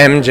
MJ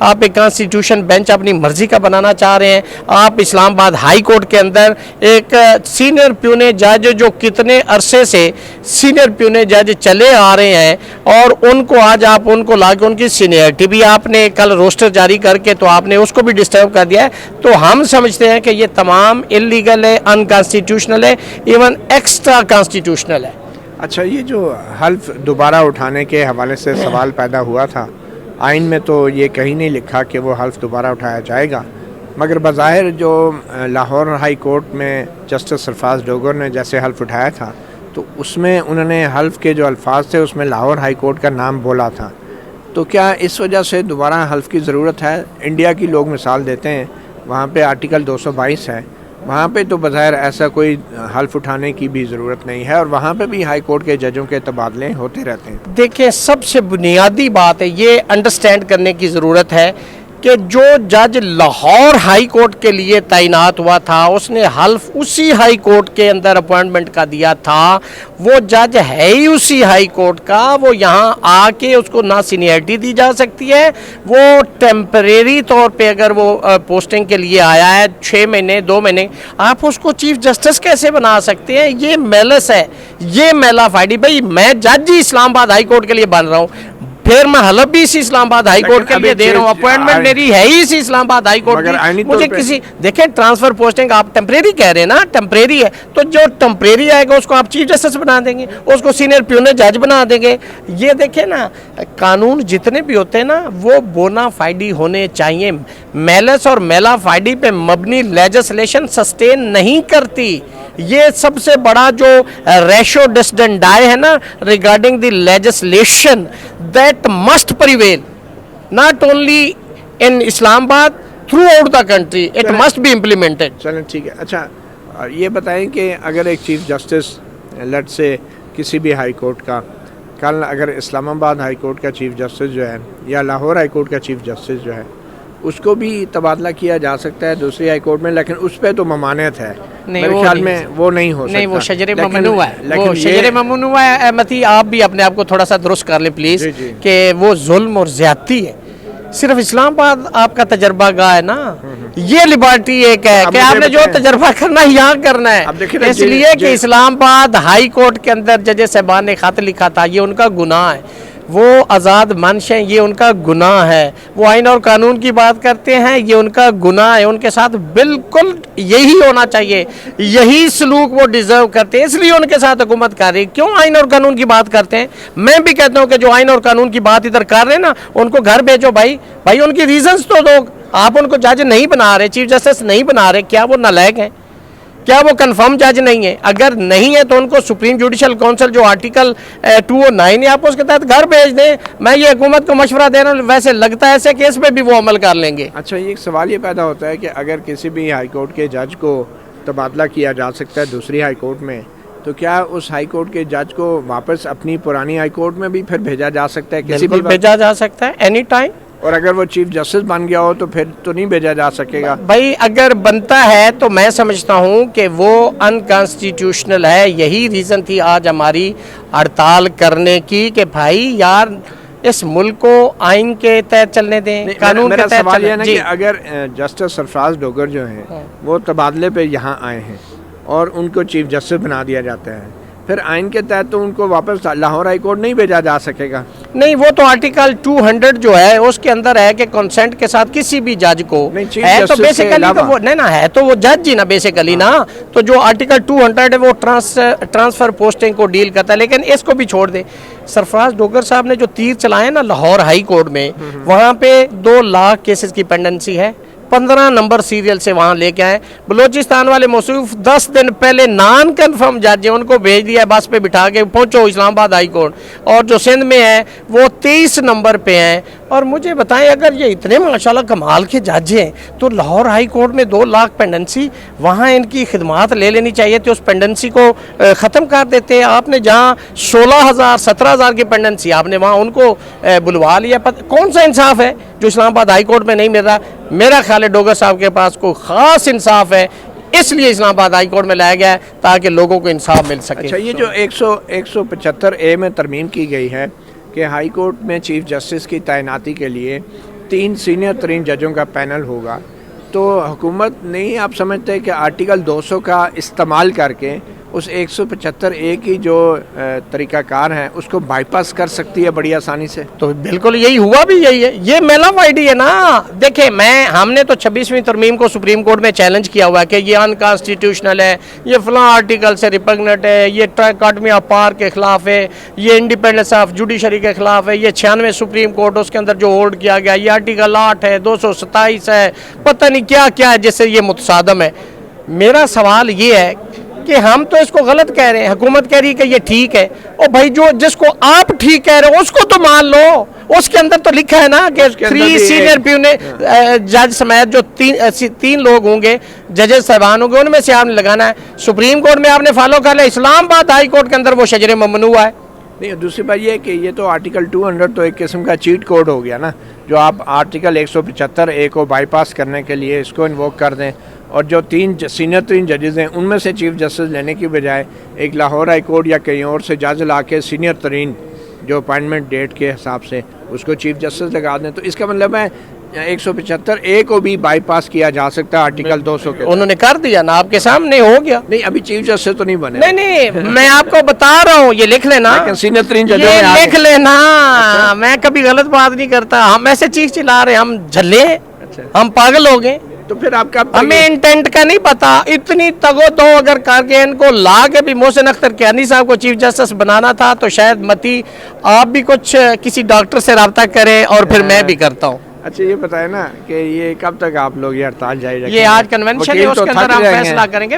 آپ ایک constitution bench اپنی مرضی کا بنانا چاہ رہے ہیں, آپ اسلام آباد ہائی کورٹ کے اندر ایک سینئر پیونے جج جو کتنے عرصے سے سینئر پیونے جج چلے آ رہے ہیں, اور ان کو آج آپ ان کو لا کے ان کی سینئرٹی بھی آپ نے کل روسٹر جاری کر کے تو آپ نے اس کو بھی ڈسٹرب کر دیا ہے. تو ہم سمجھتے ہیں کہ یہ تمام انلیگل ہے, انکانسٹیٹیوشنل ہے, ایون ایکسٹرا کانسٹیٹیوشنل ہے. اچھا, یہ جو حلف دوبارہ اٹھانے کے حوالے سے سوال پیدا ہوا تھا, آئین میں تو یہ کہیں نہیں لکھا کہ وہ حلف دوبارہ اٹھایا جائے گا, مگر بظاہر جو لاہور ہائی کورٹ میں جسٹس سرفراز ڈوگر نے جیسے حلف اٹھایا تھا تو اس میں انہوں نے حلف کے جو الفاظ تھے اس میں لاہور ہائی کورٹ کا نام بولا تھا. تو کیا اس وجہ سے دوبارہ حلف کی ضرورت ہے؟ انڈیا کی لوگ مثال دیتے ہیں, وہاں پہ آرٹیکل 222 ہے, وہاں پہ تو بظاہر ایسا کوئی حلف اٹھانے کی بھی ضرورت نہیں ہے, اور وہاں پہ بھی ہائی کورٹ کے ججوں کے تبادلے ہوتے رہتے ہیں. دیکھیں, سب سے بنیادی بات ہے یہ انڈرسٹینڈ کرنے کی ضرورت ہے کہ جو جج لاہور ہائی کورٹ کے لیے تعینات ہوا تھا اس نے حلف اسی ہائی کورٹ کے اندر اپوائنٹمنٹ کا دیا تھا, وہ جج ہے ہی اسی ہائی کورٹ کا, وہ یہاں آ کے اس کو نہ سینئرٹی دی جا سکتی ہے, وہ ٹیمپریری طور پہ اگر وہ پوسٹنگ کے لیے آیا ہے 6 مہینے 2 مہینے, آپ اس کو چیف جسٹس کیسے بنا سکتے ہیں؟ یہ میلس ہے, یہ میلا فائڈی. بھائی میں جج ہی اسلام آباد ہائی کورٹ کے لیے بن رہا ہوں, پھر میں حلف بھی اسی اسلام آباد ہائی کورٹ کے لیے دے رہا ہوں, اپوائنٹمنٹ میری ہے ہی اسی اسلام آباد ہائی کورٹ کی. مجھے کسی دیکھیں ٹرانسفر پوسٹنگ آپ ٹیمپریری کہہ رہے ہیں نا, ٹیمپریری ہے, تو جو ٹیمپریری آئے گا اس کو آپ چیف جسٹس بنا دیں گے, اس کو سینئر پیونے جج بنا دیں گے. یہ دیکھیں نا, قانون جتنے بھی ہوتے ہیں نا وہ بونا فائڈی ہونے چاہیے. میلس اور میلا فائڈی پہ مبنی لیجسلیشن سسٹین نہیں کرتی. یہ سب سے بڑا جو ریشو ڈسڈنڈائے ہے نا regarding the legislation that must prevail not only in Islam Abad, throughout the country it must be implemented. چلیں ٹھیک ہے. اچھا, یہ بتائیں کہ اگر ایک چیف جسٹس لیٹ سے کسی بھی ہائی کورٹ کا کل اگر اسلام آباد ہائی کورٹ کا چیف جسٹس جو ہے یا لاہور ہائی کورٹ کا چیف جسٹس جو ہے اس کو بھی تبادلہ کیا جا سکتا ہے دوسری ہائی کورٹ میں, لیکن اس پہ تو ممانعت ہے, میرے خیال میں وہ نہیں ہو سکتا. نہیں, وہ شجر ممنوع ہے, وہ شجر ممنوع ہے. احمدی آپ بھی اپنے آپ کو تھوڑا سا درست کر لیں پلیز, کہ وہ ظلم اور زیادتی ہے. صرف اسلام آباد آپ کا تجربہ گاہ ہے نا, یہ لبرٹی ایک ہے کہ آپ نے جو تجربہ کرنا ہے یہاں کرنا ہے. اس لیے کہ اسلام آباد ہائی کورٹ کے اندر جج صاحبان نے خط لکھا تھا, یہ ان کا گناہ ہے, وہ آزاد منش ہیں, یہ ان کا گناہ ہے. وہ آئین اور قانون کی بات کرتے ہیں, یہ ان کا گناہ ہے. ان کے ساتھ بالکل یہی ہونا چاہیے, یہی سلوک وہ ڈیزرو کرتے ہیں, اس لیے ان کے ساتھ حکومت کر رہی ہے. کیوں آئین اور قانون کی بات کرتے ہیں؟ میں بھی کہتا ہوں کہ جو آئین اور قانون کی بات ادھر کر رہے ہیں نا ان کو گھر بھیجو بھائی ان کی ریزنز تو دو. آپ ان کو جج نہیں بنا رہے, چیف جسٹس نہیں بنا رہے, کیا وہ نالائق ہیں؟ کیا وہ کنفرم جج نہیں ہے؟ اگر نہیں ہے تو ان کو سپریم جوڈیشل کونسل جو آرٹیکل 209 ہے آپ اس کے تحت گھر بھیج دیں. میں یہ حکومت کو مشورہ دے رہا ہوں, ویسے لگتا ہے ایسے کیس پہ بھی وہ عمل کر لیں گے. اچھا, یہ ایک سوال یہ پیدا ہوتا ہے کہ اگر کسی بھی ہائی کورٹ کے جج کو تبادلہ کیا جا سکتا ہے دوسری ہائی کورٹ میں, تو کیا اس ہائی کورٹ کے جج کو واپس اپنی پرانی ہائی کورٹ میں بھی پھر بھیجا جا سکتا ہے؟ کسی بھی بھیجا جا سکتا ہے اینی ٹائم. اور اگر وہ چیف جسٹس بن گیا ہو تو پھر تو نہیں بھیجا جا سکے گا؟ بھائی اگر بنتا ہے تو میں سمجھتا ہوں کہ وہ انکانسٹیٹیوشنل ہے. یہی ریزن تھی آج ہماری ہڑتال کرنے کی کہ بھائی یار اس ملک کو آئین کے تحت چلنے دیں, قانون کے تحت سوال یہ ہے کہ اگر جسٹس سرفراز ڈوگر جو ہیں وہ تبادلے پہ یہاں آئے ہیں اور ان کو چیف جسٹس بنا دیا جاتا ہے, پھر آئین کے تحت تو ان کو واپس لاہور ہائی کورٹ نہیں بھیجا جا سکے گا؟ نہیں, وہ تو آرٹیکل 200 جو ہے اس کے اندر ہے کہ کنسنٹ کے ساتھ کسی بھی جج کو ہے تو بیسیکلی تو وہ نہیں نا, ہے تو وہ جج ہی نا بیسیکلی نا. تو جو آرٹیکل 200 ہے وہ ٹرانسفر پوسٹنگ کو ڈیل کرتا ہے, لیکن اس کو بھی چھوڑ دے. سرفراز ڈوگر صاحب نے جو تیر چلائے نا لاہور ہائی کورٹ میں, وہاں پہ 2 لاکھ کیسز کی پینڈنسی ہے, 15 نمبر سیریل سے وہاں لے کے آئے. بلوچستان والے موصوف 10 دن پہلے نان کنفرم جج ہیں, ان کو بھیج دیا بس پہ بٹھا کے پہنچو اسلام آباد ہائی کورٹ. اور جو سندھ میں ہے وہ 23 نمبر پہ ہیں. اور مجھے بتائیں اگر یہ اتنے ماشاءاللہ کمال کے جج ہیں تو لاہور ہائی کورٹ میں 2 لاکھ پینڈنسی, وہاں ان کی خدمات لے لینی چاہیے تھی, اس پینڈنسی کو ختم کر دیتے. آپ نے جہاں 16,000 17,000 کی پینڈنسی آپ نے وہاں ان کو بلوا لیا. کون سا انصاف ہے جو اسلام آباد ہائی کورٹ میں نہیں مل رہا؟ میرا خیال ہے ڈوگر صاحب کے پاس کوئی خاص انصاف ہے, اس لیے اسلام آباد ہائی کورٹ میں لایا گیا ہے تاکہ لوگوں کو انصاف مل سکے. اچھا, یہ جو 175A میں ترمیم کی گئی ہے کہ ہائی کورٹ میں چیف جسٹس کی تعیناتی کے لیے 3 سینئر ترین ججوں کا پینل ہوگا، تو حکومت نہیں آپ سمجھتے کہ آرٹیکل 200 کا استعمال کر کے اس 175(a) کی جو طریقہ کار ہیں اس کو بائی پاس کر سکتی ہے بڑی آسانی سے؟ تو بالکل یہی ہوا بھی یہی ہے، یہ میل آف آئی ڈی ہے نا۔ دیکھیں ہم نے تو 26ویں ترمیم کو سپریم کورٹ میں چیلنج کیا ہوا ہے کہ یہ انکانسٹیٹیوشنل ہے، یہ فلاں آرٹیکل سے ریپگنٹ ہے، یہ اکاڈمی آف پاور کے خلاف ہے، یہ انڈیپینڈنس آف جوڈیشری کے خلاف ہے، یہ 96 سپریم کورٹ اس کے اندر جو ہولڈ کیا گیا، یہ آرٹیکل 8 ہے، 227 ہے، پتہ نہیں کیا کیا ہے جس سے یہ متصادم ہے۔ میرا سوال یہ ہے کہ ہم تو اس کو غلط کہہ رہے ہیں، حکومت کہہ رہی ہے کہ یہ ٹھیک ہے، اور بھائی جس کو آپ ٹھیک کہہ رہے ہو اس کو تو مان لو، اس کے اندر تو لکھا ہے نا کہ 3 سینئر جج سمیت جو 3 لوگ ہوں گے، ججز صاحبان ہوں گے، ان میں سے آپ نے لگانا ہے۔ سپریم کورٹ میں آپ نے فالو کر لیا، اسلام آباد ہائی کورٹ کے اندر وہ شجر ممنوع ہے۔ نہیں، دوسری بات یہ ہے کہ یہ تو آرٹیکل 200 تو ایک قسم کا چیٹ کوڈ ہو گیا نا، جو آپ آرٹیکل 175(a) کو بائی پاس کرنے کے لیے اس کو انووک کر دیں، اور جو 3 سینئر ترین ججز ہیں ان میں سے چیف جسٹس لینے کی بجائے ایک لاہور ہائی کورٹ یا کہیں اور سے جج لا کے سینئر ترین جو اپائنٹمنٹ ڈیٹ کے حساب سے اس کو چیف جسٹس لگا دیں، تو اس کا مطلب ہے 175(a) کو بھی بائی پاس کیا جا سکتا ہے آرٹیکل 200 کے۔ انہوں نے کر دیا نا، آپ کے سامنے ہو گیا۔ نہیں، ابھی چیف جسٹس تو نہیں بنے۔ نہیں میں آپ کو بتا رہا ہوں، یہ لکھ لینا، سینئر ترین ججوں یہ میں لکھ لینا، میں کبھی غلط بات نہیں کرتا، ہم ایسے چیخ چلا رہے ہیں، ہم جھلے ہیں، ہم پاگل ہو گئے، تو پھر آپ کا ہمیں انٹینٹ کا نہیں پتا۔ اتنی تگو دو اگر کر کے ان کو لا کے بھی محسن اختر کیانی صاحب کو چیف جسٹس بنانا تھا تو شاید متی آپ بھی کچھ کسی ڈاکٹر سے رابطہ کریں اور پھر میں بھی کرتا ہوں۔ اچھا یہ بتائیں نا کہ یہ کب تک آپ لوگ یہ ہڑتال جاری رکھیں گے؟ یہ آج کنونشن ہے، اس کے اندر ہم فیصلہ کریں گے۔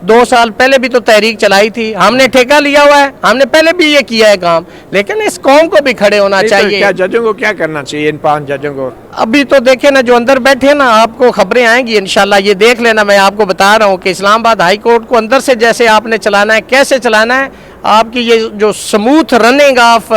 2 سال پہلے بھی تو تحریک چلائی تھی، ہم نے ٹھیکہ لیا ہوا ہے، ہم نے پہلے بھی یہ کیا ہے کام، لیکن اس قوم کو بھی کھڑے ہونا چاہیے۔ کیا ججوں کو کیا کرنا چاہیے، ان 5 ججوں کو؟ ابھی تو دیکھیں نا جو اندر بیٹھے نا، آپ کو خبریں آئیں گی انشاءاللہ، یہ دیکھ لینا۔ میں آپ کو بتا رہا ہوں کہ اسلام آباد ہائی کورٹ کو اندر سے جیسے آپ نے چلانا ہے، کیسے چلانا ہے، آپ کی یہ جو smooth running of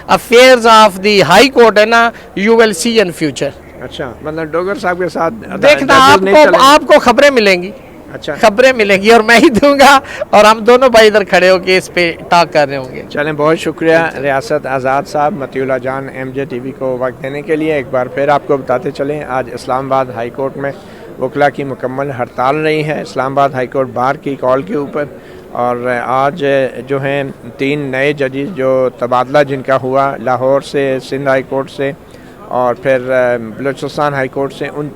affairs of the high court ہے نا، you will C in future. اچھا، مطلب ڈوگر صاحب کے ساتھ دیکھنا آپ کو خبریں ملیں گی، اچھا خبریں ملیں گی، اور میں ہی دوں گا، اور ہم دونوں بھائی ادھر کھڑے ہو کے اس پہ ٹاک کر رہے ہوں گے۔ چلیں، بہت شکریہ ریاست آزاد صاحب، مطیع اللہ جان MJ TV کو وقت دینے کے لیے۔ ایک بار پھر آپ کو بتاتے چلیں، آج اسلام آباد ہائی کورٹ میں وکلا کی مکمل ہڑتال رہی ہے، اسلام آباد ہائی کورٹ بار کی کال کے اوپر، اور آج جو ہیں 3 نئے ججز جو تبادلہ جن کا ہوا لاہور سے، سندھ ہائی کورٹ سے اور پھر بلوچستان ہائی کورٹ سے، ان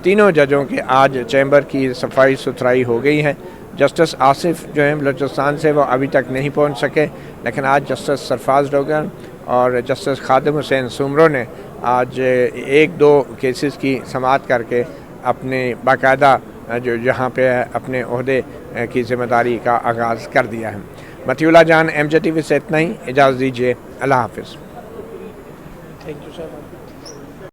تینوں ججوں کے آج چیمبر کی صفائی ستھرائی ہو گئی ہے۔ جسٹس آصف جو ہیں بلوچستان سے، وہ ابھی تک نہیں پہنچ سکے، لیکن آج جسٹس سرفراز ڈوگر اور جسٹس خادم حسین سومرو نے آج 1-2 کیسز کی سماعت کر کے اپنے باقاعدہ جو جہاں پہ اپنے عہدے کی ذمہ داری کا آغاز کر دیا ہے۔ مطیع اللہ جان MJ TV سے اتنا ہی، اجازت دیجیے، اللہ حافظ۔ Thank you sir.